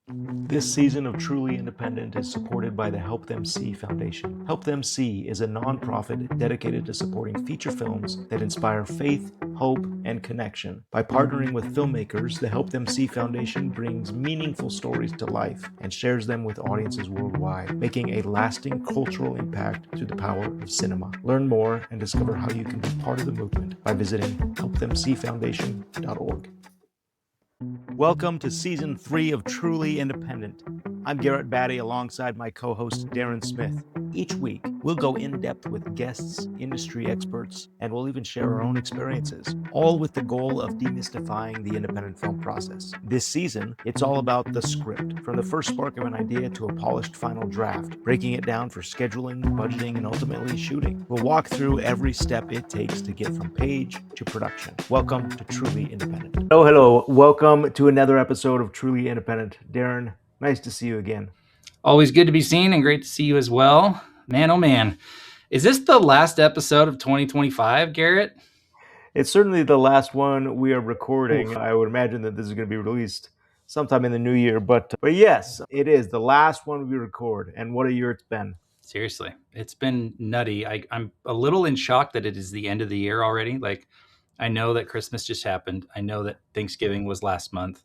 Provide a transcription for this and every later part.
This season of Truly Independent is supported by the Help Them See Foundation. Help Them See is a nonprofit dedicated to supporting feature films that inspire faith, hope, and connection. By partnering with filmmakers, the Help Them See Foundation brings meaningful stories to life and shares them with audiences worldwide, making a lasting cultural impact through the power of cinema. Learn more and discover how you can be part of the movement by visiting helpthemseefoundation.org. Welcome to Season 3 of Truly Independent. I'm Garrett Batty alongside my co-host Daren Smith. Each week, we'll go in-depth with guests, industry experts, and we'll even share our own experiences, all with the goal of demystifying the independent film process. This season, it's all about the script, from the first spark of an idea to a polished final draft, breaking it down for scheduling, budgeting, and ultimately shooting. We'll walk through every step it takes to get from page to production. Welcome to Truly Independent. Hello. Welcome to another episode of Truly Independent. Daren, nice to see you again. Always good to be seen and great to see you as well. Man, oh man. Is this the last episode of 2025, Garrett? It's certainly the last one we are recording. Oof. I would imagine that this is going to be released sometime in the new year. But yes, it is the last one we record. And what a year it's been. Seriously, it's been nutty. I'm a little in shock that it is the end of the year already. Like, I know that Christmas just happened. I know that Thanksgiving was last month.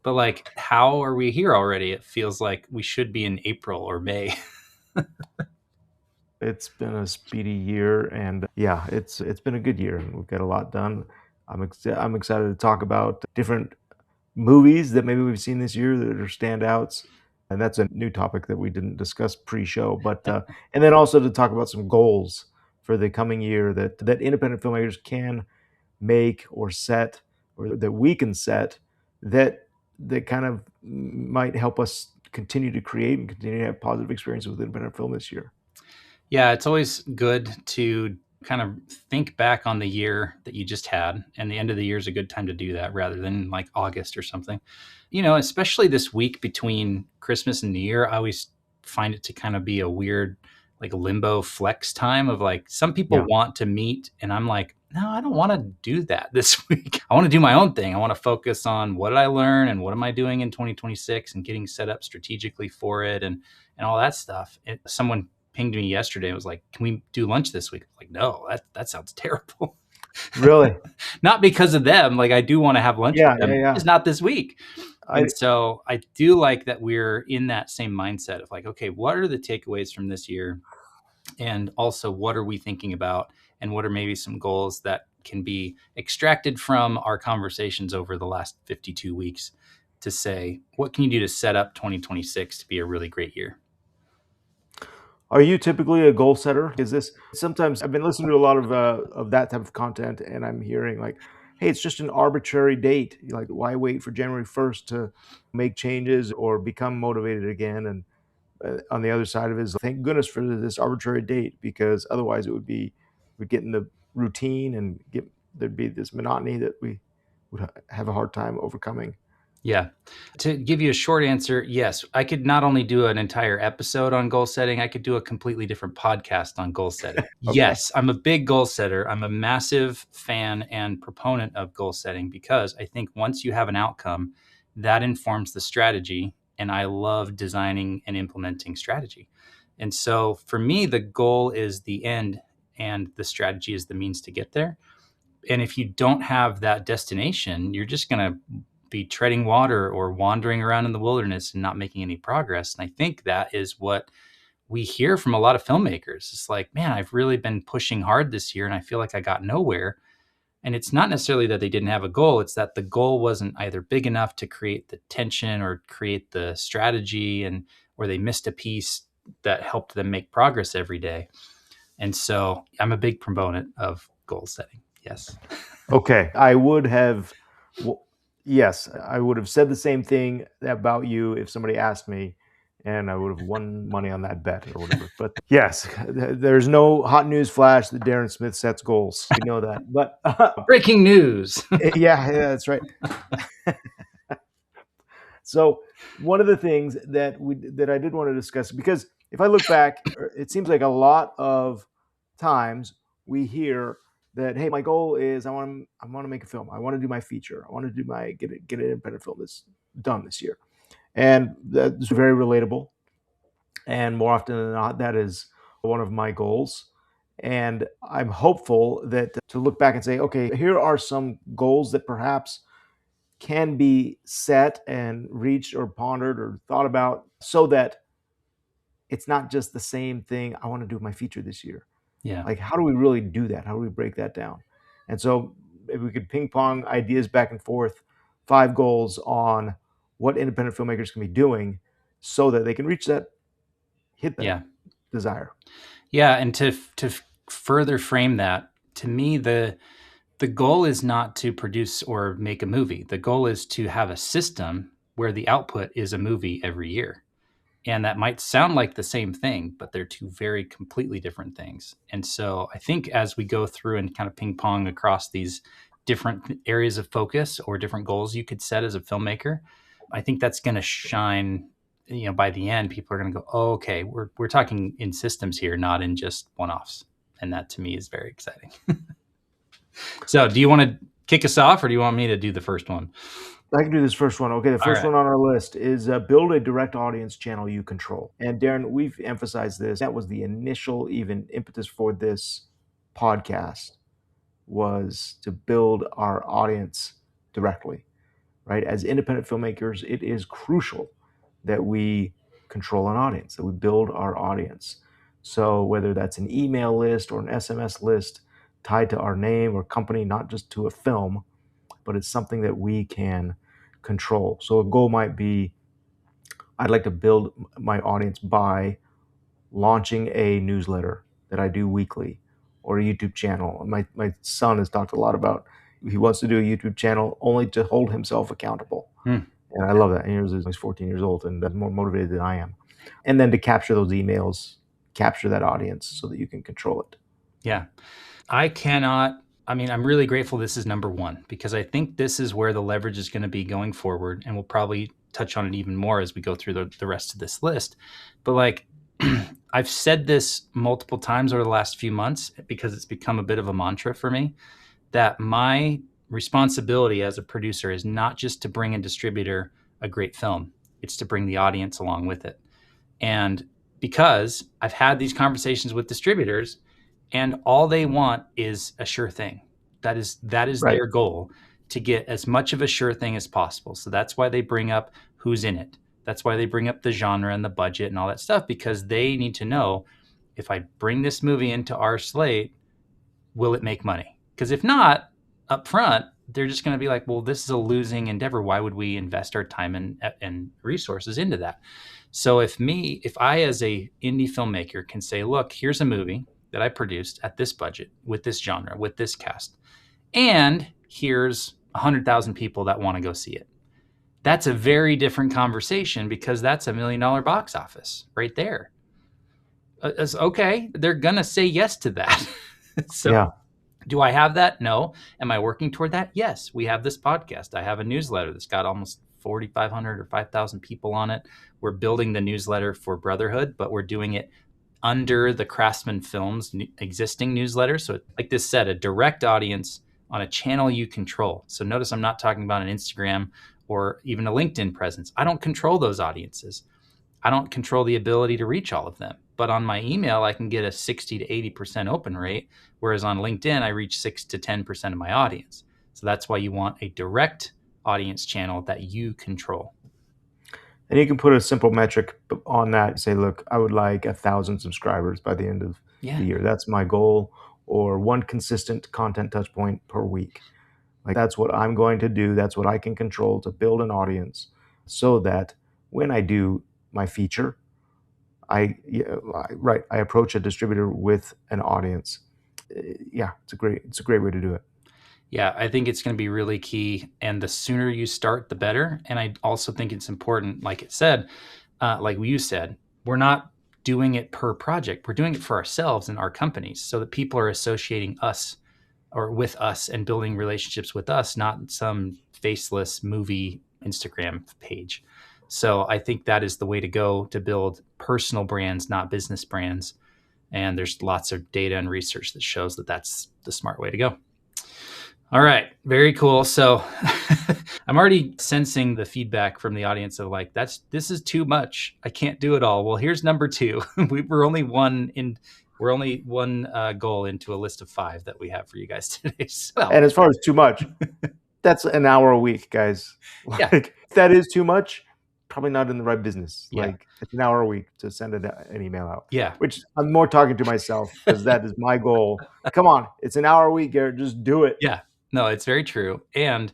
But like, how are we here already? It feels like we should be in April or May. It's been a speedy year, and yeah, it's been a good year. We've got a lot done. I'm excited to talk about different movies that maybe we've seen this year that are standouts, and that's a new topic that we didn't discuss pre-show. But and then also to talk about some goals for the coming year that independent filmmakers can make or set, or that we can set, that kind of might help us continue to create and continue to have positive experiences with independent film this year. Yeah, it's always good to kind of think back on the year that you just had, and the end of the year is a good time to do that rather than like August or something. You know, especially this week between Christmas and New Year, I always find it to kind of be a weird like limbo flex time of like some people want to meet and I'm like, no, I don't want to do that this week. I want to do my own thing. I want to focus on what did I learn and what am I doing in 2026 and getting set up strategically for it and all that stuff. Someone pinged me yesterday and was like, can we do lunch this week? I'm like, no, that sounds terrible. Really? Not because of them. Like, I do want to have lunch with them. It's not this week. And so I do like that we're in that same mindset of like, okay, what are the takeaways from this year? And also, what are we thinking about? And what are maybe some goals that can be extracted from our conversations over the last 52 weeks to say, what can you do to set up 2026 to be a really great year? Are you typically a goal setter? Is this sometimes I've been listening to a lot of that type of content, and I'm hearing like, hey, it's just an arbitrary date. Like, why wait for January 1st to make changes or become motivated again? And on the other side of it is, thank goodness for this arbitrary date, because otherwise we'd get in the routine and there'd be this monotony that we would have a hard time overcoming. Yeah. To give you a short answer, yes, I could not only do an entire episode on goal setting, I could do a completely different podcast on goal setting. Okay. Yes, I'm a big goal setter. I'm a massive fan and proponent of goal setting because I think once you have an outcome, that informs the strategy. And I love designing and implementing strategy. And so for me, the goal is the end and the strategy is the means to get there. And if you don't have that destination, you're just going to be treading water or wandering around in the wilderness and not making any progress. And I think that is what we hear from a lot of filmmakers. It's like, man, I've really been pushing hard this year and I feel like I got nowhere. And it's not necessarily that they didn't have a goal. It's that the goal wasn't either big enough to create the tension or create the strategy, or they missed a piece that helped them make progress every day. And so I'm a big proponent of goal setting. Yes. Okay. Yes, I would have said the same thing about you if somebody asked me, and I would have won money on that bet or whatever. But yes, there's no hot news flash that Daren Smith sets goals. We know that. But breaking news. yeah, that's right. So one of the things that I did want to discuss, because if I look back, it seems like a lot of times we hear that, hey, my goal is I want to make a film. I want to do my feature. I want to do get an independent film that's done this year. And that's very relatable. And more often than not, that is one of my goals. And I'm hopeful that to look back and say, okay, here are some goals that perhaps can be set and reached or pondered or thought about so that it's not just the same thing. I want to do my feature this year. Yeah. Like, how do we really do that? How do we break that down? And so, if we could ping pong ideas back and forth, 5 goals on what independent filmmakers can be doing so that they can reach that, hit that Yeah. desire. Yeah. And to further frame that, to me, the goal is not to produce or make a movie. The goal is to have a system where the output is a movie every year. And that might sound like the same thing, but they're two very completely different things. And so I think as we go through and kind of ping pong across these different areas of focus or different goals you could set as a filmmaker, I think that's going to shine. By the end, people are going to go, oh, okay, we're talking in systems here, not in just one-offs. And that to me is very exciting. So do you want to kick us off, or do you want me to do the first one? I can do this first one. Okay, the first one on our list is build a direct audience channel you control. And Daren, we've emphasized this. That was the initial even impetus for this podcast, was to build our audience directly, right? As independent filmmakers, it is crucial that we control an audience, that we build our audience. So whether that's an email list or an SMS list tied to our name or company, not just to a film, but it's something that we can control. So a goal might be, I'd like to build my audience by launching a newsletter that I do weekly or a YouTube channel. My son has talked a lot about, he wants to do a YouTube channel only to hold himself accountable. And I love that. And he's 14 years old and more motivated than I am. And then to capture those emails, capture that audience so that you can control it. Yeah. I'm really grateful this is number one, because I think this is where the leverage is going to be going forward. And we'll probably touch on it even more as we go through the rest of this list. But like, I've said this multiple times over the last few months because it's become a bit of a mantra for me, that my responsibility as a producer is not just to bring a distributor a great film, it's to bring the audience along with it. And because I've had these conversations with distributors, and all they want is a sure thing. That is Right. their goal, to get as much of a sure thing as possible. So that's why they bring up who's in it. That's why they bring up the genre and the budget and all that stuff, because they need to know, if I bring this movie into our slate, will it make money? Because if not, up front, they're just going to be like, well, this is a losing endeavor. Why would we invest our time and resources into that? So if I as a indie filmmaker can say, look, here's a movie that I produced at this budget, with this genre, with this cast, and here's 100,000 people that want to go see it. That's a very different conversation, because that's $1 million box office right there. Okay, they're going to say yes to that. So yeah. Do I have that? No. Am I working toward that? Yes. We have this podcast. I have a newsletter that's got almost 4,500 or 5,000 people on it. We're building the newsletter for Brotherhood, but we're doing it under the Craftsman Films existing newsletter. So like this said, a direct audience on a channel you control. So notice I'm not talking about an Instagram or even a LinkedIn presence. I don't control those audiences. I don't control the ability to reach all of them. But on my email, I can get a 60 to 80% open rate, whereas on LinkedIn, I reach 6 to 10% of my audience. So that's why you want a direct audience channel that you control. And you can put a simple metric on that. Say, look, I would like 1,000 subscribers by the end of the year. That's my goal. Or one consistent content touch point per week. Like, that's what I'm going to do. That's what I can control to build an audience, so that when I do my feature, I approach a distributor with an audience. Yeah, it's a great way to do it. Yeah, I think it's going to be really key. And the sooner you start, the better. And I also think it's important, like it said, like you said, we're not doing it per project. We're doing it for ourselves and our companies, so that people are associating us or with us and building relationships with us, not some faceless movie Instagram page. So I think that is the way to go to build personal brands, not business brands. And there's lots of data and research that shows that that's the smart way to go. All right. Very cool. So I'm already sensing the feedback from the audience of like, this is too much. I can't do it all. Well, here's number 2. We're only one goal into a list of 5 that we have for you guys today. So, And as far as too much, that's an hour a week, guys. Yeah. Like, if that is too much, probably not in the right business. Yeah. Like, it's an hour a week to send an email out. Yeah. Which I'm more talking to myself because that is my goal. Come on, it's an hour a week, Garrett. Just do it. Yeah. No, it's very true. And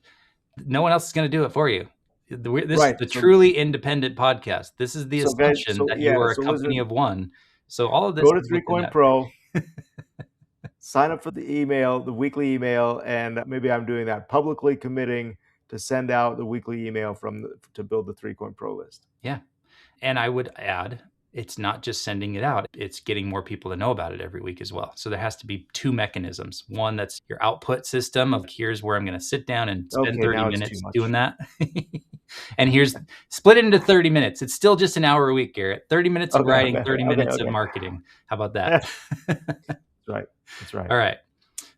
no one else is going to do it for you. This Right. is the So, truly independent podcast. This is the so guys, assumption so that yeah, you are a so company listen, of one. So all of this go to is 3 within Coin that. Pro, sign up for the email, the weekly email, and maybe I'm doing that, publicly committing to send out the weekly email to build the 3 Coin Pro list. Yeah. And I would add, it's not just sending it out, it's getting more people to know about it every week as well. So there has to be 2 mechanisms. One, that's your output system of here's where I'm going to sit down and spend Okay, 30 now it's too minutes much. doing that. And here's split it into 30 minutes. It's still just an hour a week, Garrett. 30 minutes of Okay, writing, okay, 30 okay, minutes of okay. marketing. How about that? That's right. That's right. All right.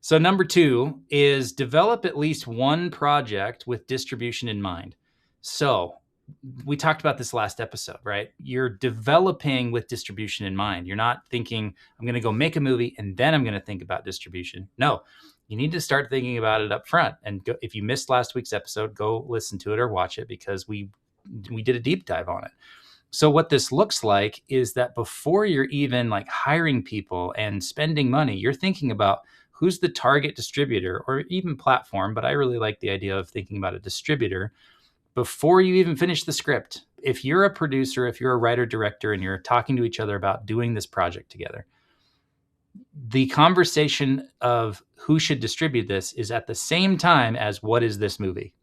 So number 2 is develop at least one project with distribution in mind. So we talked about this last episode, right? You're developing with distribution in mind. You're not thinking, I'm going to go make a movie and then I'm going to think about distribution. No, you need to start thinking about it up front. And if you missed last week's episode, go listen to it or watch it because we did a deep dive on it. So what this looks like is that before you're even like hiring people and spending money, you're thinking about who's the target distributor or even platform. But I really like the idea of thinking about a distributor before you even finish the script. If you're a producer, if you're a writer director, and you're talking to each other about doing this project together, the conversation of who should distribute this is at the same time as what is this movie?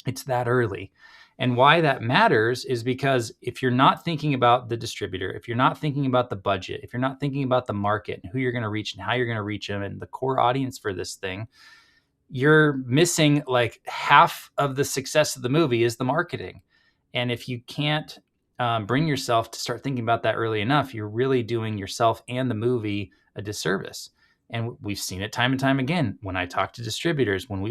It's that early. And why that matters is because if you're not thinking about the distributor, if you're not thinking about the budget, if you're not thinking about the market and who you're going to reach and how you're going to reach them and the core audience for this thing, you're missing like half of the success of the movie is the marketing. And if you can't bring yourself to start thinking about that early enough, you're really doing yourself and the movie a disservice. And we've seen it time and time again. When we've talked to distributors and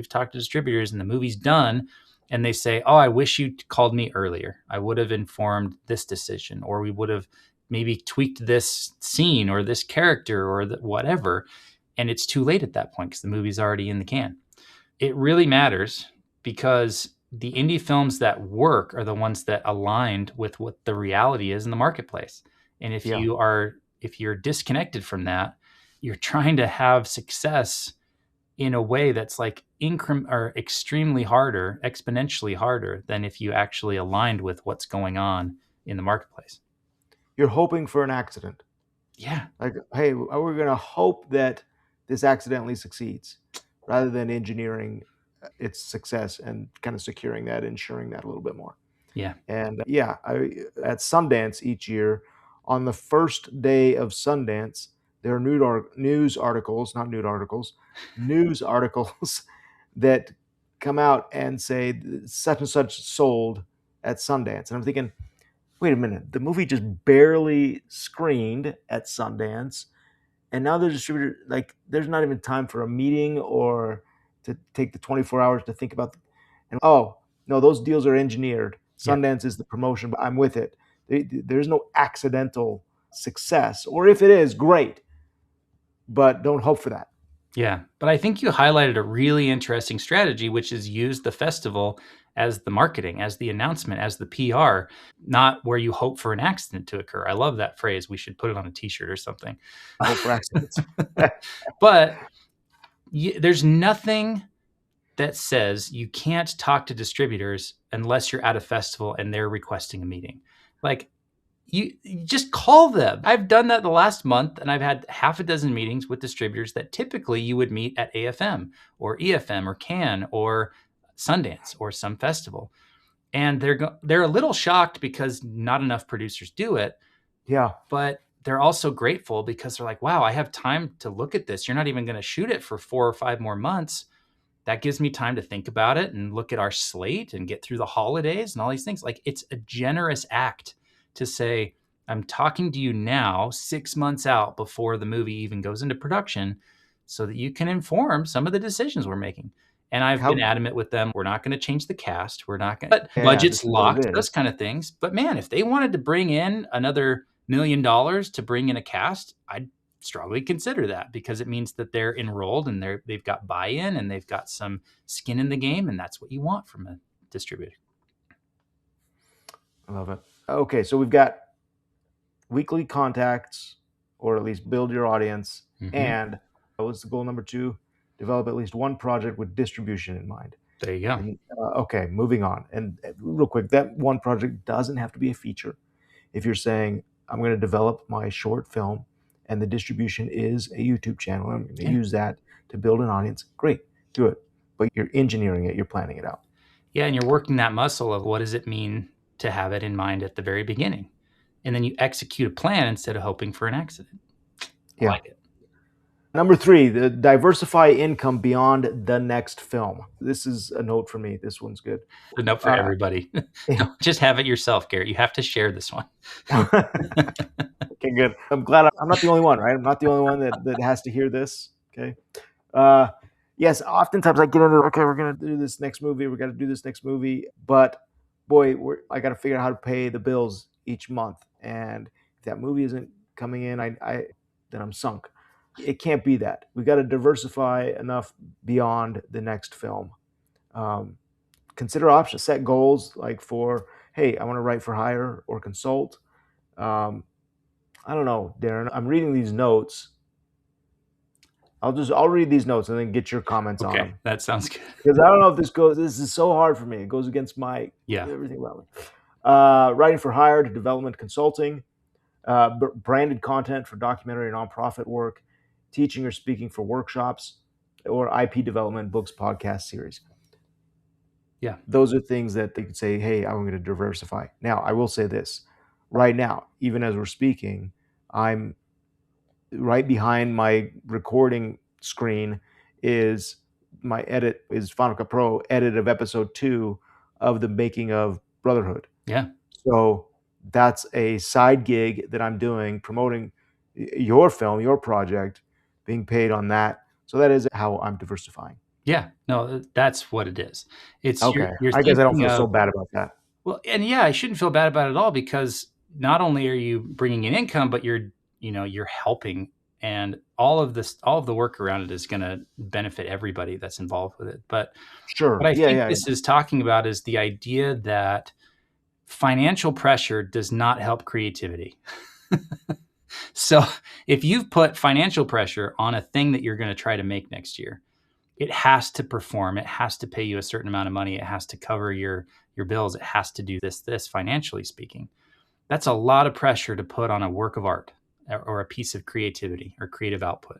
the movie's done and they say, oh, I wish you called me earlier. I would have informed this decision, or we would have maybe tweaked this scene or this character or whatever. And it's too late at that point because the movie's already in the can. It really matters because the indie films that work are the ones that aligned with what the reality is in the marketplace. And if you're disconnected from that, you're trying to have success in a way that's like extremely harder, exponentially harder than if you actually aligned with what's going on in the marketplace. You're hoping for an accident. Yeah. Like, hey, we're going to hope that this accidentally succeeds rather than engineering its success and kind of securing that, ensuring that a little bit more. Yeah. And at Sundance each year, on the first day of Sundance, there are news articles that come out and say such and such sold at Sundance. And I'm thinking, wait a minute, the movie just barely screened at Sundance. And now the distributor, like, there's not even time for a meeting or to take the 24 hours to think about. And oh, no, those deals are engineered. Sundance is the promotion, but I'm with it. There's no accidental success. Or if it is, great. But don't hope for that. Yeah. But I think you highlighted a really interesting strategy, which is use the festival as the marketing, as the announcement, as the PR, not where you hope for an accident to occur. I love that phrase. We should put it on a t-shirt or something. Hope for accidents. But there's nothing that says you can't talk to distributors unless you're at a festival and they're requesting a meeting. Like, you just call them. I've done that the last month, and I've had half a dozen meetings with distributors that typically you would meet at AFM or EFM or Cannes or Sundance or some festival. And they're a little shocked because not enough producers do it. Yeah. But they're also grateful because they're like, wow, I have time to look at this. You're not even going to shoot it for 4 or 5 more months. That gives me time to think about it and look at our slate and get through the holidays and all these things. Like, it's a generous act to say, I'm talking to you now 6 months out before the movie even goes into production so that you can inform some of the decisions we're making. And I've How? been adamant with them. We're not going to change the cast. We're not going to, Yeah, this budget's is what locked, it those is. kind of things. But man, if they wanted to bring in another $1 million to bring in a cast, I'd strongly consider that, because it means that they're enrolled and they've got buy-in and they've got some skin in the game. And that's what you want from a distributor. I love it. Okay, so we've got weekly contacts, or at least build your audience. And what's the goal number 2? Develop at least one project with distribution in mind. There you go. And, okay, moving on. And real quick, that one project doesn't have to be a feature. If you're saying, I'm going to develop my short film and the distribution is a YouTube channel, I'm going to use that to build an audience, great, do it. But you're engineering it, you're planning it out. Yeah, and you're working that muscle of what does it mean to have it in mind at the very beginning. And then you execute a plan instead of hoping for an accident. I like it. Number 3, the diversify income beyond the next film. This is a note for me. This one's good. A note for everybody. Don't just have it yourself, Garrett. You have to share this one. Okay, good. I'm glad I'm not the only one, right? I'm not the only one that has to hear this. Okay. Yes, oftentimes I get into, okay, we're going to do this next movie. We got to do this next movie. But boy, I got to figure out how to pay the bills each month. And if that movie isn't coming in, then I'm sunk. It can't be that. We got to diversify enough beyond the next film. Consider options, set goals like for, hey, I want to write for hire or consult. I don't know, Daren. I'm reading these notes. I'll read these notes and then get your comments on them. That sounds good. Because I don't know if this is so hard for me. It goes against my everything about me. Writing for hire to development consulting, branded content for documentary and nonprofit work, teaching or speaking for workshops, or IP development, books, podcast series. Yeah. Those are things that they could say, hey, I'm going to diversify. Now, I will say this. Right now, even as we're speaking, I'm right behind my recording screen is Final Cut Pro edit of episode 2 of the making of Brotherhood. Yeah. So that's a side gig that I'm doing, promoting your film, your project, being paid on that. So that is how I'm diversifying. Yeah, no, that's what it is. It's okay. You're I guess I don't feel so bad about that. Well, and yeah, I shouldn't feel bad about it at all, because not only are you bringing in income, but you're helping, and all of the work around it is going to benefit everybody that's involved with it. But sure, what I think this is talking about is the idea that financial pressure does not help creativity. So if you've put financial pressure on a thing that you're going to try to make next year, it has to perform. It has to pay you a certain amount of money. It has to cover your bills. It has to do this financially speaking. That's a lot of pressure to put on a work of art or a piece of creativity or creative output.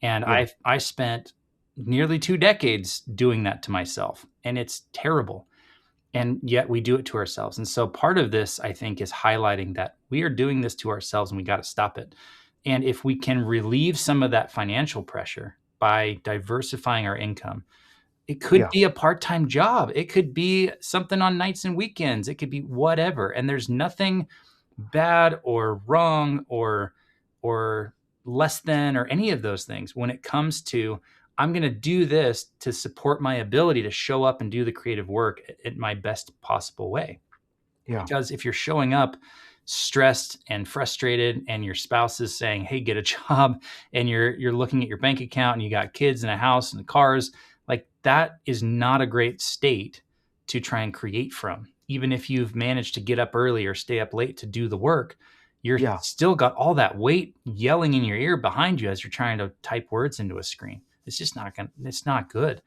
And I spent nearly 2 decades doing that to myself, and it's terrible. And yet we do it to ourselves. And so part of this, I think, is highlighting that we are doing this to ourselves and we got to stop it. And if we can relieve some of that financial pressure by diversifying our income, it could be a part-time job. It could be something on nights and weekends. It could be whatever. And there's nothing bad or wrong or less than or any of those things when it comes to, I'm going to do this to support my ability to show up and do the creative work in my best possible way. Yeah. Because if you're showing up stressed and frustrated and your spouse is saying, hey, get a job, and you're looking at your bank account and you got kids and a house and cars, like that is not a great state to try and create from. Even if you've managed to get up early or stay up late to do the work, you're still got all that weight yelling in your ear behind you as you're trying to type words into a screen. It's just it's not good.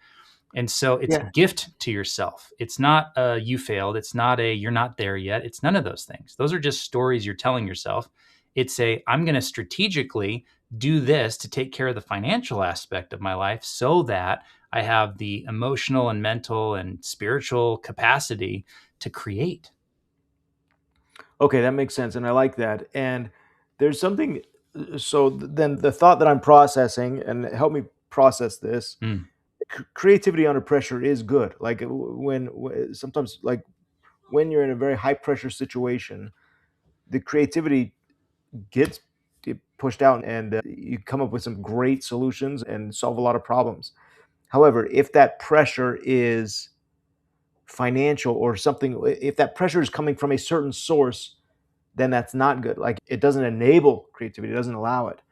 And so it's a gift to yourself. It's not you failed. It's not you're not there yet. It's none of those things. Those are just stories you're telling yourself. It's I'm going to strategically do this to take care of the financial aspect of my life so that I have the emotional and mental and spiritual capacity to create. Okay, that makes sense. And I like that. And there's something, so then the thought that I'm processing, and help me process this, creativity under pressure is good. Like sometimes, like when you're in a very high pressure situation, the creativity gets pushed out and you come up with some great solutions and solve a lot of problems. However, if that pressure is financial or something, if that pressure is coming from a certain source, then that's not good. Like it doesn't enable creativity, it doesn't allow it.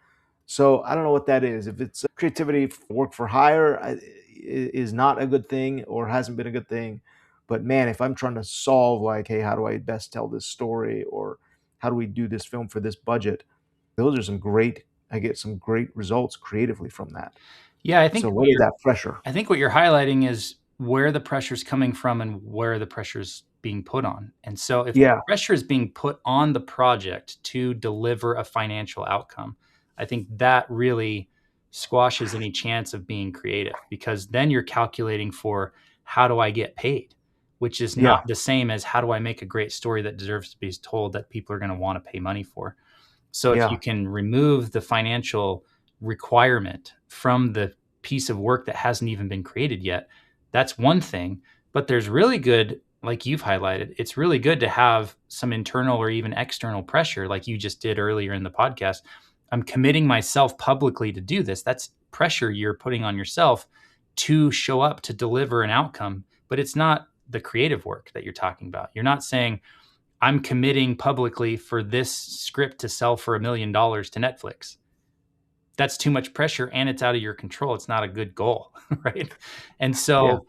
So I don't know what that is. If it's creativity, work for hire is not a good thing or hasn't been a good thing. But man, if I'm trying to solve like, hey, how do I best tell this story, or how do we do this film for this budget? Those are I get some great results creatively from that. Yeah, So what is that pressure? I think what you're highlighting is where the pressure's coming from and where the pressure's being put on. And so if the Yeah, pressure is being put on the project to deliver a financial outcome, I think that really squashes any chance of being creative, because then you're calculating for how do I get paid, which is not yeah, the same as how do I make a great story that deserves to be told that people are going to want to pay money for. So if you yeah, can remove the financial requirement from the piece of work that hasn't even been created yet, that's one thing. But there's really good, like you've highlighted, it's really good to have some internal or even external pressure, like you just did earlier in the podcast. I'm committing myself publicly to do this. That's pressure you're putting on yourself to show up to deliver an outcome, but it's not the creative work that you're talking about. You're not saying, I'm committing publicly for this script to sell for $1 million to Netflix. That's too much pressure and it's out of your control. It's not a good goal, right? And yeah, so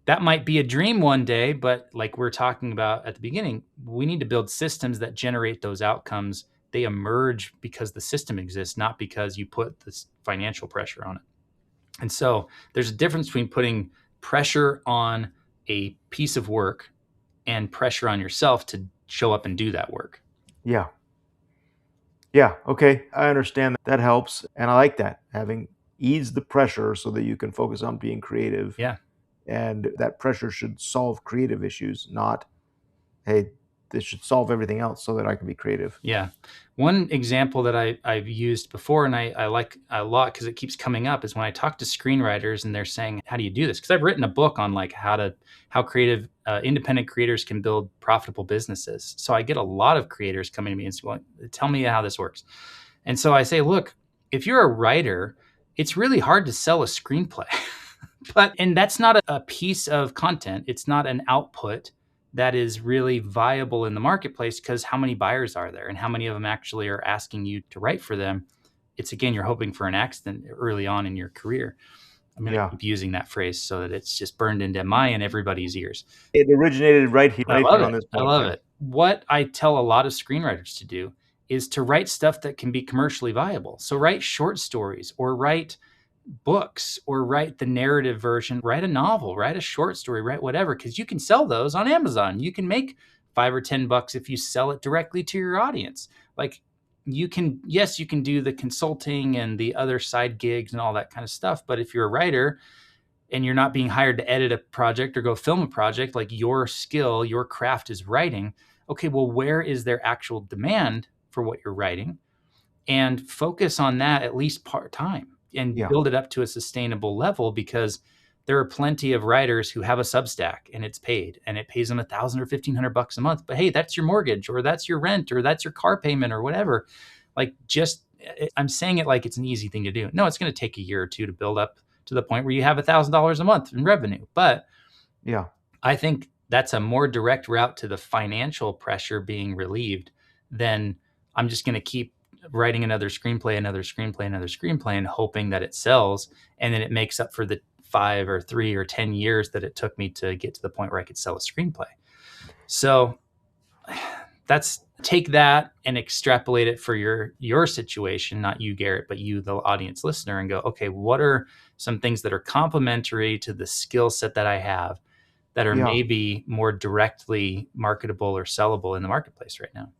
that might be a dream one day, but like we're talking about at the beginning, we need to build systems that generate those outcomes. They emerge because the system exists, not because you put this financial pressure on it. And so there's a difference between putting pressure on a piece of work and pressure on yourself to show up and do that work. yeah. Yeah, okay. I understand that. That helps. And I like that. Having ease the pressure so that you can focus on being creative. Yeah. And that pressure should solve creative issues, not, hey, this should solve everything else so that I can be creative. Yeah. One example that I've used before and I like a lot because it keeps coming up is when I talk to screenwriters and they're saying, how do you do this? Because I've written a book on like how creative independent creators can build profitable businesses. So I get a lot of creators coming to me and saying, tell me how this works. And so I say, look, if you're a writer, it's really hard to sell a screenplay. And that's not a piece of content. It's not an output that is really viable in the marketplace, because how many buyers are there and how many of them actually are asking you to write for them? It's again, you're hoping for an accident early on in your career. I'm going to Yeah. keep using that phrase so that it's just burned into my and everybody's ears. It originated I right love here on it. this I love podcast. it. What I tell a lot of screenwriters to do is to write stuff that can be commercially viable. So write short stories or write books or write the narrative version, write a novel, write a short story, write whatever, because you can sell those on Amazon. You can make $5 or $10 if you sell it directly to your audience. Like you can, yes, you can do the consulting and the other side gigs and all that kind of stuff. But if you're a writer and you're not being hired to edit a project or go film a project, like your skill, your craft is writing. Okay, well, where is there actual demand for what you're writing? And focus on that at least part-time and Yeah. build it up to a sustainable level, because there are plenty of writers who have a Substack and it's paid and it pays them $1,000 or $1,500 a month. But hey, that's your mortgage or that's your rent or that's your car payment or whatever. Like I'm saying it like it's an easy thing to do. No, it's going to take a year or two to build up to the point where you have $1,000 a month in revenue. But Yeah. I think that's a more direct route to the financial pressure being relieved than I'm just going to keep writing another screenplay, another screenplay, another screenplay, and hoping that it sells. And then it makes up for the 5 or 3 or 10 years that it took me to get to the point where I could sell a screenplay. So take that and extrapolate it for your situation, not you, Garrett, but you, the audience listener, and go, okay, what are some things that are complementary to the skill set that I have that are Yeah. maybe more directly marketable or sellable in the marketplace right now?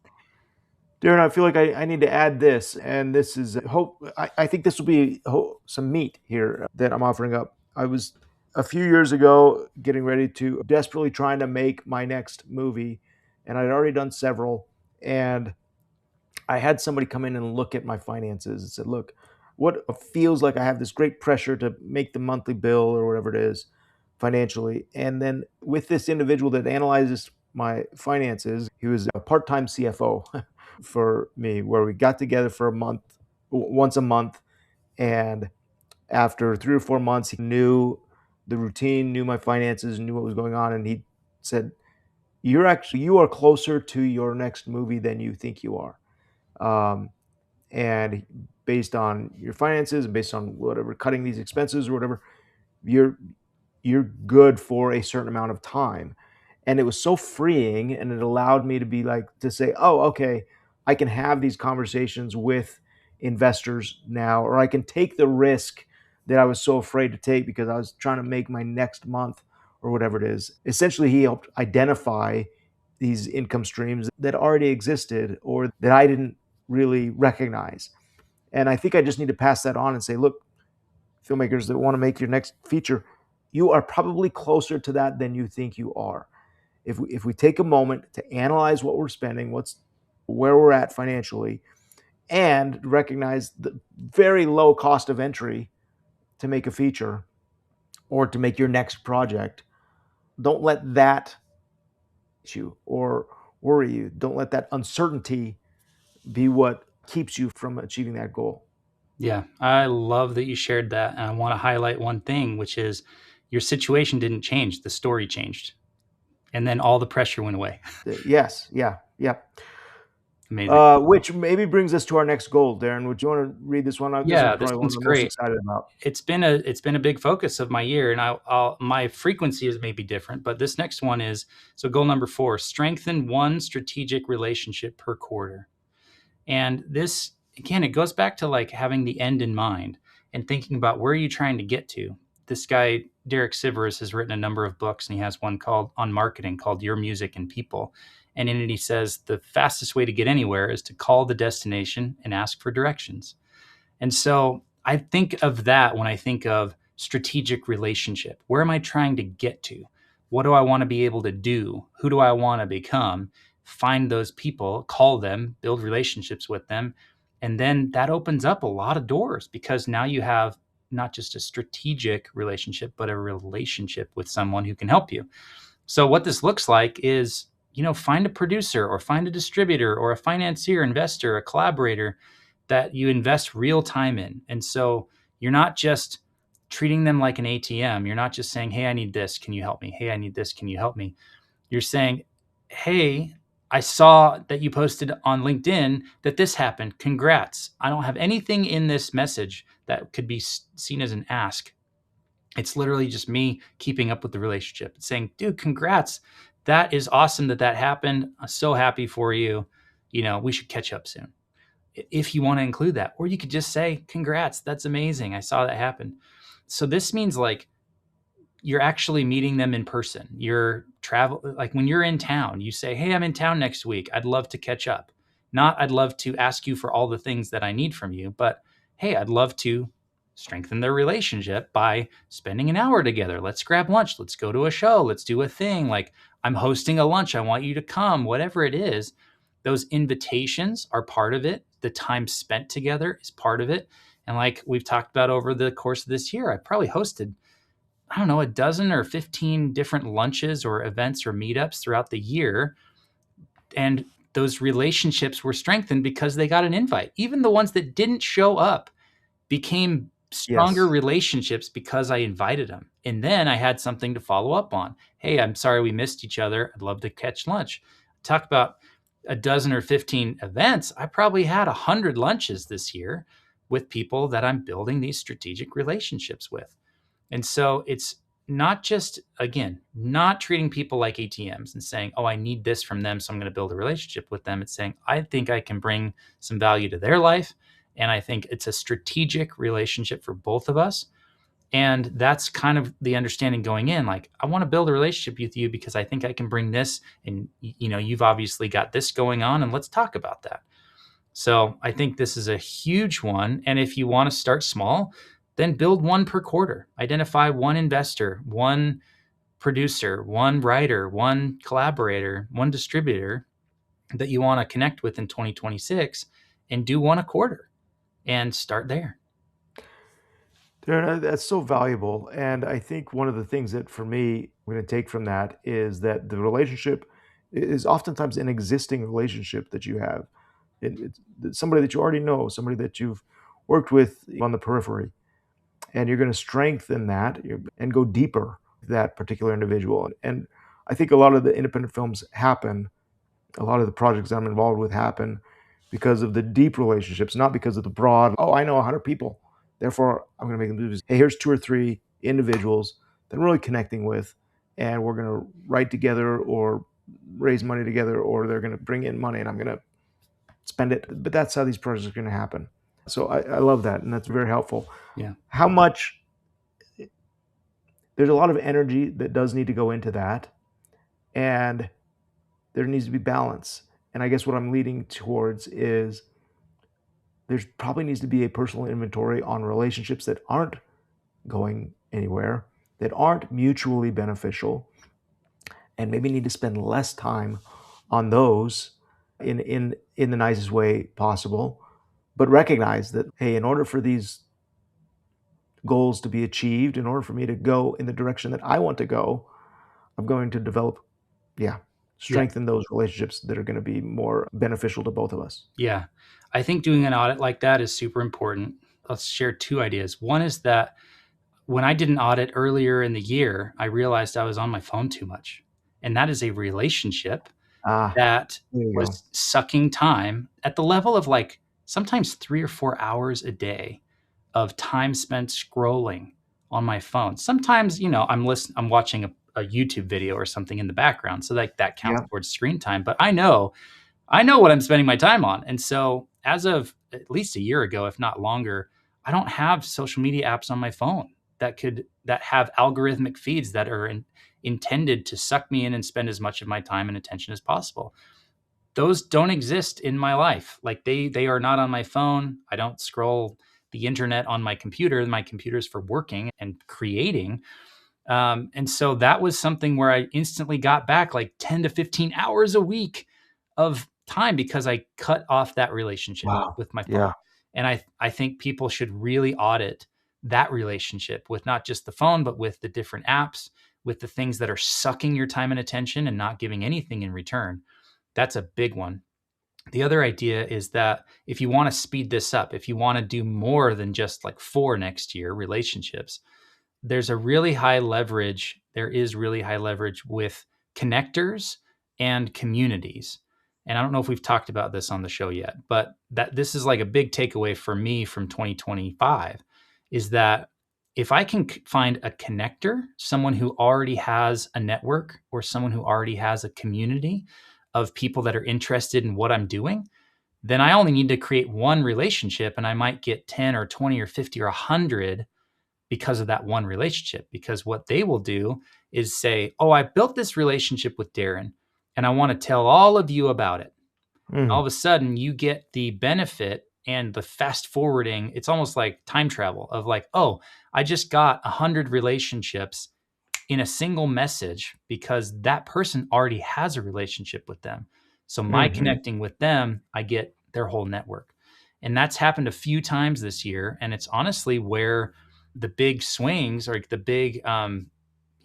Darren, I feel like I need to add this, and this is hope. I think this will be some meat here that I'm offering up. I was a few years ago getting ready to desperately trying to make my next movie, and I'd already done several. And I had somebody come in and look at my finances and said, "Look, what feels like I have this great pressure to make the monthly bill or whatever it is financially." And then with this individual that analyzes my finances, he was a part-time CFO for me, where we got together for a month, once a month, and after 3 or 4 months, he knew. the routine, knew my finances, knew what was going on, and he said, you are closer to your next movie than you think you are. Um, and based on your finances and based on whatever, cutting these expenses or whatever, you're you're good for a certain amount of time. And it was so freeing, and it allowed me to be like, to say, oh, okay, I can have these conversations with investors now, or I can take the risk that I was so afraid to take because I was trying to make my next month or whatever it is. Essentially, he helped identify these income streams that already existed or that I didn't really recognize. And I think I just need to pass that on and say, look, filmmakers that want to make your next feature, you are probably closer to that than you think you are. If we take a moment to analyze what we're spending, where we're at financially, and recognize the very low cost of entry to make a feature or to make your next project, don't let that you or worry you. Don't let that uncertainty be what keeps you from achieving that goal. Yeah, I love that you shared that. And I want to highlight one thing, which is your situation didn't change, the story changed. And then all the pressure went away. Yes, yeah, yeah. Amazing. Which maybe brings us to our next goal, Daren. Would you want to read this one out? This Yeah, one's this probably one one's I'm most great. excited about. It's been a big focus of my year, and I'll my frequency is maybe different, but this next one is so goal number 4: strengthen one strategic relationship per quarter. And this, again, it goes back to like having the end in mind and thinking about where are you trying to get to. This guy, Derek Sivers, has written a number of books, and he has one called on marketing called Your Music and People. And in it, he says the fastest way to get anywhere is to call the destination and ask for directions. And so I think of that when I think of strategic relationship. Where am I trying to get to? What do I want to be able to do? Who do I want to become? Find those people, call them, build relationships with them. And then that opens up a lot of doors because now you have not just a strategic relationship, but a relationship with someone who can help you. So what this looks like is, find a producer or find a distributor or a financier, investor, a collaborator that you invest real time in. And so you're not just treating them like an ATM. You're not just saying, "Hey, I need this. Can you help me? Hey, I need this. Can you help me?" You're saying, "Hey, I saw that you posted on LinkedIn that this happened. Congrats. I don't have anything in this message that could be seen as an ask. It's literally just me keeping up with the relationship. It's saying, dude, congrats. That is awesome that that happened. I'm so happy for you. We should catch up soon if you want to include that. Or you could just say, congrats. That's amazing. I saw that happen. So this means like you're actually meeting them in person. You're like when you're in town, you say, hey, I'm in town next week. I'd love to catch up. Not, I'd love to ask you for all the things that I need from you, but hey, I'd love to strengthen their relationship by spending an hour together. Let's grab lunch. Let's go to a show. Let's do a thing. Like I'm hosting a lunch. I want you to come, whatever it is. Those invitations are part of it. The time spent together is part of it. And like we've talked about over the course of this year, I probably hosted, I don't know, a dozen or 15 different lunches or events or meetups throughout the year. And those relationships were strengthened because they got an invite. Even the ones that didn't show up became stronger Yes. relationships because I invited them. And then I had something to follow up on. Hey, I'm sorry we missed each other. I'd love to catch lunch. Talk about a dozen or 15 events. I probably had 100 lunches this year with people that I'm building these strategic relationships with. And so it's not just, again, not treating people like ATMs and saying, oh, I need this from them, so I'm going to build a relationship with them. It's saying, I think I can bring some value to their life. And I think it's a strategic relationship for both of us. And that's kind of the understanding going in. Like, I want to build a relationship with you because I think I can bring this. And, you've obviously got this going on, and let's talk about that. So I think this is a huge one. And if you want to start small, then build one per quarter. Identify one investor, one producer, one writer, one collaborator, one distributor that you want to connect with in 2026 and do one a quarter and start there. That's so valuable. And I think one of the things that for me, I'm going to take from that is that the relationship is oftentimes an existing relationship that you have. It's somebody that you already know, somebody that you've worked with on the periphery. and you're going to strengthen that and go deeper with that particular individual. And I think a lot of the independent films happen, a lot of the projects I'm involved with happen because of the deep relationships, not because of the broad, oh, I know 100 people, therefore I'm going to make them do this. Hey, here's 2 or 3 individuals that I'm really connecting with, and we're going to write together or raise money together, or they're going to bring in money and I'm going to spend it. But that's how these projects are going to happen. So I love that, and that's very helpful. Yeah. How much, there's a lot of energy that does need to go into that, and there needs to be balance. And I guess what I'm leading towards is there's probably needs to be a personal inventory on relationships that aren't going anywhere, that aren't mutually beneficial, and maybe need to spend less time on those in the nicest way possible. But recognize that, hey, in order for these goals to be achieved, in order for me to go in the direction that I want to go, I'm going to develop, Yeah. strengthen those relationships that are going to be more beneficial to both of us. Yeah. I think doing an audit like that is super important. Let's share 2 ideas. One is that when I did an audit earlier in the year, I realized I was on my phone too much. And that is a relationship Ah, that there you go. was sucking time at the level of like sometimes 3 or 4 hours a day of time spent scrolling on my phone. Sometimes, I'm watching a YouTube video or something in the background. So like that counts Yeah. towards screen time. But I know what I'm spending my time on. And so as of at least a year ago, if not longer, I don't have social media apps on my phone that have algorithmic feeds that are intended to suck me in and spend as much of my time and attention as possible. Those don't exist in my life. Like they are not on my phone. I don't scroll the internet on my computer. My computer's for working and creating. And so that was something where I instantly got back like 10 to 15 hours a week of time because I cut off that relationship Wow. with my phone. Yeah. And I think people should really audit that relationship with not just the phone, but with the different apps, with the things that are sucking your time and attention and not giving anything in return. That's a big one. The other idea is that if you want to speed this up, if you want to do more than just like 4 next year relationships, there is really high leverage with connectors and communities. And I don't know if we've talked about this on the show yet, but that this is like a big takeaway for me from 2025 is that if I can find a connector, someone who already has a network or someone who already has a community of people that are interested in what I'm doing, then I only need to create one relationship and I might get 10 or 20 or 50 or 100 because of that one relationship. Because what they will do is say, oh, I built this relationship with Daren and I want to tell all of you about it. All Mm. of a sudden, you get the benefit and the fast forwarding. It's almost like time travel of like, oh, I just got 100 relationships in a single message because that person already has a relationship with them. So my Mm-hmm. connecting with them, I get their whole network. And that's happened a few times this year. And it's honestly where the big swings or the big,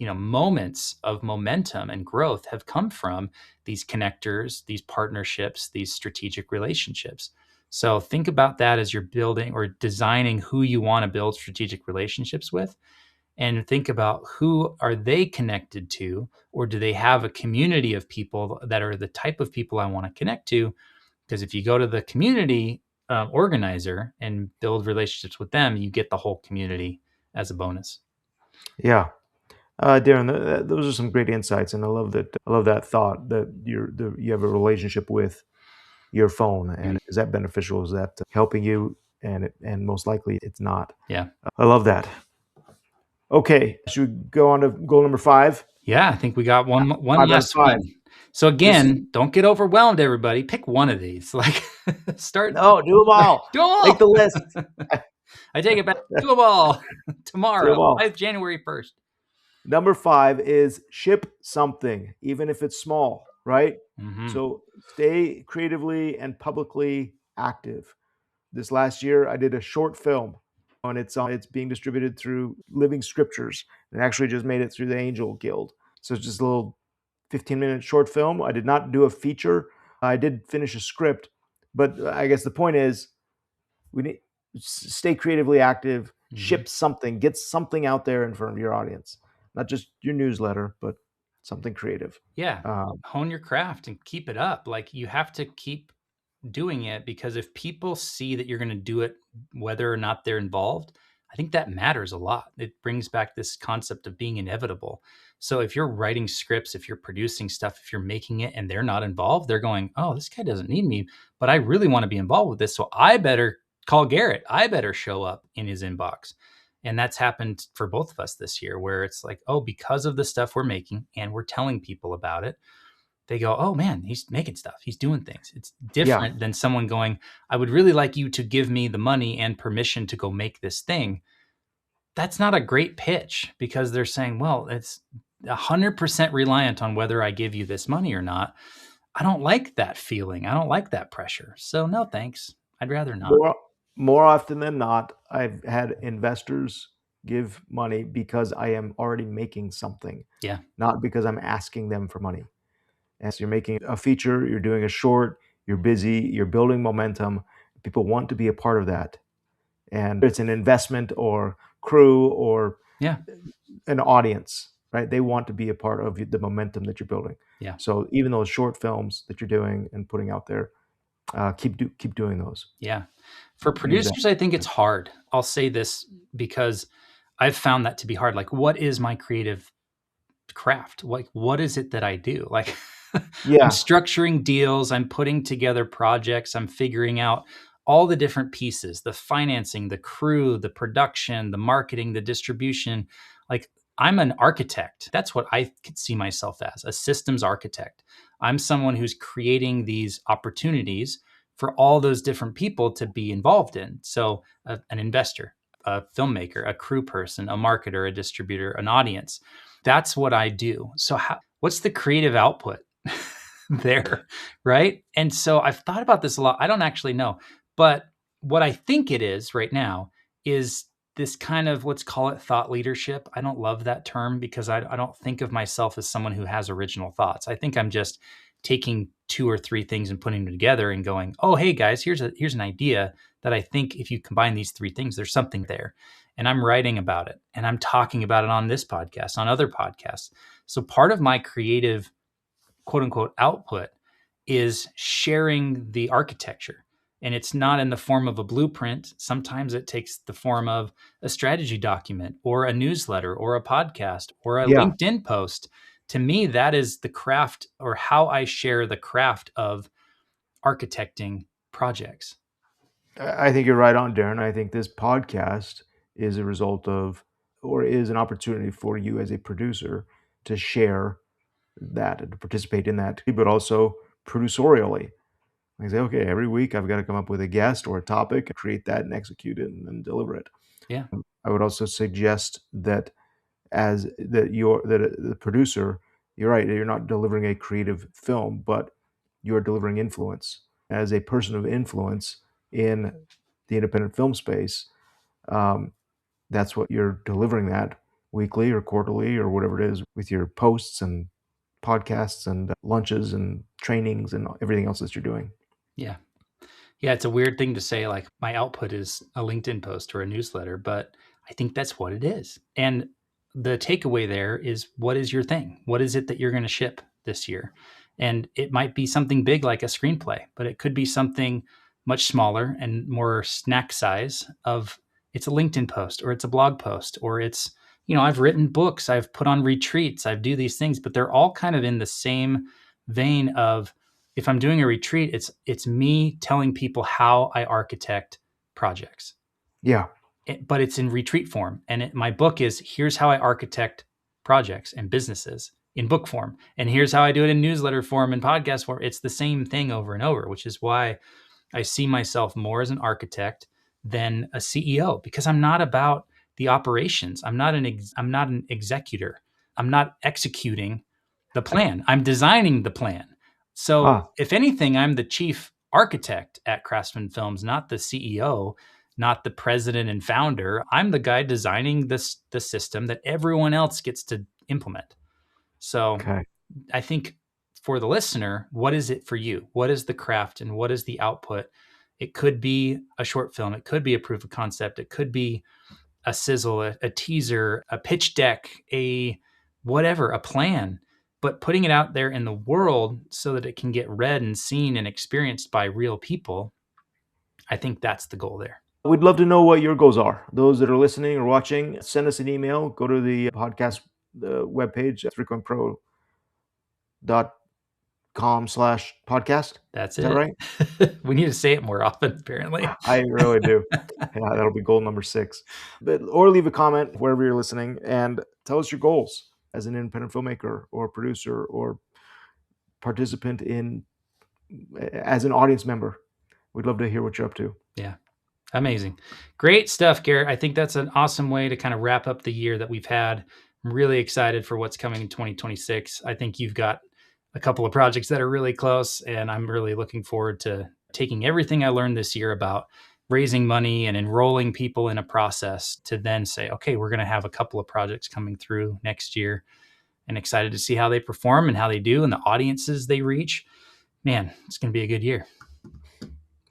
moments of momentum and growth have come from these connectors, these partnerships, these strategic relationships. So think about that as you're building or designing who you want to build strategic relationships with, and think about who are they connected to, or do they have a community of people that are the type of people I want to connect to? Because if you go to the community organizer and build relationships with them, you get the whole community as a bonus. Yeah. Daren, those are some great insights, and I love that. I love that thought that you have a relationship with your phone, and is that beneficial? Is that helping you? And most likely it's not. Yeah. I love that. Okay, should we go on to goal number 5? Yeah, I think we got one 5 out of last 5. one. So This is, again, don't get overwhelmed, everybody. Pick one of these. Like start no, do them all. do them Make all. the list. I take it back. Do them all Do them tomorrow, all. 5 January 1st. Number 5 is ship something, even if it's small, right? Mm-hmm. So stay creatively and publicly active. This last year, I did a short film, and it's being distributed through Living Scriptures, and actually just made it through the Angel Guild. So it's just a little 15-minute short film. I did not do a feature. I did finish a script, but I guess the point is we need stay creatively active, ship something, get something out there in front of your audience, not just your newsletter, but something creative. Yeah. Hone your craft and keep it up. Like, you have to keep doing it, because if people see that you're going to do it, whether or not they're involved, I think that matters a lot. It brings back this concept of being inevitable. So if you're writing scripts, if you're producing stuff, if you're making it and they're not involved, they're going, oh, this guy doesn't need me, but I really want to be involved with this. So I better call Garrett. I better show up in his inbox. And that's happened for both of us this year, where it's like, oh, because of the stuff we're making and we're telling people about it, they go, oh man, he's making stuff. He's doing things. It's different than someone going, I would really like you to give me the money and permission to go make this thing. That's not a great pitch, because they're saying, well, it's 100% reliant on whether I give you this money or not. I don't like that feeling. I don't like that pressure. So no, thanks. I'd rather not. More often than not, I've had investors give money because I am already making something. Yeah. Not because I'm asking them for money. As you're making a feature, you're doing a short, you're busy, you're building momentum. People want to be a part of that. And it's an investment or crew or an audience, right? They want to be a part of the momentum that you're building. Yeah. So even those short films that you're doing and putting out there, keep doing those. Yeah. For producers, I think it's hard. I'll say this because I've found that to be hard. Like, what is my creative craft? Like, what is it that I do? Like, I'm structuring deals, I'm putting together projects, I'm figuring out all the different pieces, the financing, the crew, the production, the marketing, the distribution. Like, I'm an architect. That's what I could see myself as, a systems architect. I'm someone who's creating these opportunities for all those different people to be involved in. So an investor, a filmmaker, a crew person, a marketer, a distributor, an audience. That's what I do. So what's the creative output there, right? And so I've thought about this a lot. I don't actually know. But what I think it is right now is this kind of, let's call it thought leadership. I don't love that term, because I don't think of myself as someone who has original thoughts. I think I'm just taking 2 or 3 things and putting them together and going, oh, hey guys, here's an idea that I think if you combine these 3 things, there's something there. And I'm writing about it, and I'm talking about it on this podcast, on other podcasts. So part of my creative, quote unquote, output is sharing the architecture. And it's not in the form of a blueprint. Sometimes it takes the form of a strategy document or a newsletter or a podcast or a LinkedIn post. To me, that is the craft, or how I share the craft of architecting projects. I think you're right on, Daren. I think this podcast is a result of, or is an opportunity for you as a producer to share that and to participate in that, but also producerially. I say, okay, every week I've got to come up with a guest or a topic, create that and execute it and deliver it. Yeah. I would also suggest that the producer, you're right, you're not delivering a creative film, but you're delivering influence. As a person of influence in the independent film space, that's what you're delivering, that weekly or quarterly or whatever it is, with your posts and podcasts and lunches and trainings and everything else that you're doing. Yeah. Yeah, it's a weird thing to say, like, my output is a LinkedIn post or a newsletter, but I think that's what it is. And the takeaway there is, what is your thing? What is it that you're going to ship this year? And it might be something big like a screenplay, but it could be something much smaller and more snack size of, it's a LinkedIn post, or it's a blog post, or it's, I've written books, I've put on retreats, I've do these things, but they're all kind of in the same vein of, if I'm doing a retreat, it's me telling people how I architect projects. Yeah. But it's in retreat form. And my book is, here's how I architect projects and businesses in book form. And here's how I do it in newsletter form and podcast form. It's the same thing over and over, which is why I see myself more as an architect than a CEO, because I'm not about the operations. I'm not an executor. I'm not executing the plan. I'm designing the plan. So if anything, I'm the chief architect at Craftsman Films, not the CEO, not the president and founder. I'm the guy designing the system that everyone else gets to implement. So I think for the listener, what is it for you? What is the craft and what is the output? It could be a short film. It could be a proof of concept. It could be a sizzle, a teaser, a pitch deck, a plan, but putting it out there in the world so that it can get read and seen and experienced by real people. I think that's the goal there. We'd love to know what your goals are. Those that are listening or watching, send us an email. Go to the podcast webpage, 3coinpro.com/podcast. That's Is it. that right? We need to say it more often, apparently. I really do. Yeah, that'll be goal number 6. Or leave a comment wherever you're listening and tell us your goals as an independent filmmaker or producer or participant as an audience member. We'd love to hear what you're up to. Yeah. Amazing. Great stuff, Garrett. I think that's an awesome way to kind of wrap up the year that we've had. I'm really excited for what's coming in 2026. I think you've got a couple of projects that are really close, and I'm really looking forward to taking everything I learned this year about raising money and enrolling people in a process to then say, okay, we're going to have a couple of projects coming through next year, and excited to see how they perform and how they do and the audiences they reach. Man, it's going to be a good year.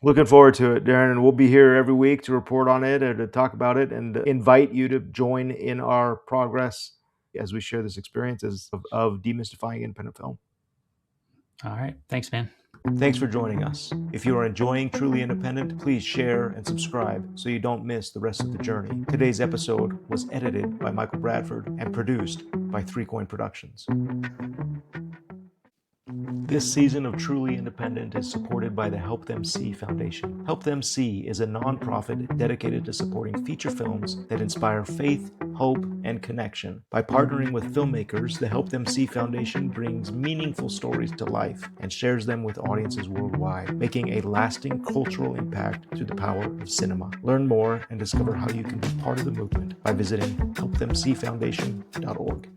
Looking forward to it, Daren, and we'll be here every week to report on it or to talk about it and invite you to join in our progress as we share this experience of demystifying independent film. All right. Thanks, man. Thanks for joining us. If you are enjoying Truly Independent, please share and subscribe so you don't miss the rest of the journey. Today's episode was edited by Michael Bradford and produced by 3Coin Productions. This season of Truly Independent is supported by the Help Them See Foundation. Help Them See is a nonprofit dedicated to supporting feature films that inspire faith, hope, and connection. By partnering with filmmakers, the Help Them See Foundation brings meaningful stories to life and shares them with audiences worldwide, making a lasting cultural impact through the power of cinema. Learn more and discover how you can be part of the movement by visiting helpthemseefoundation.org.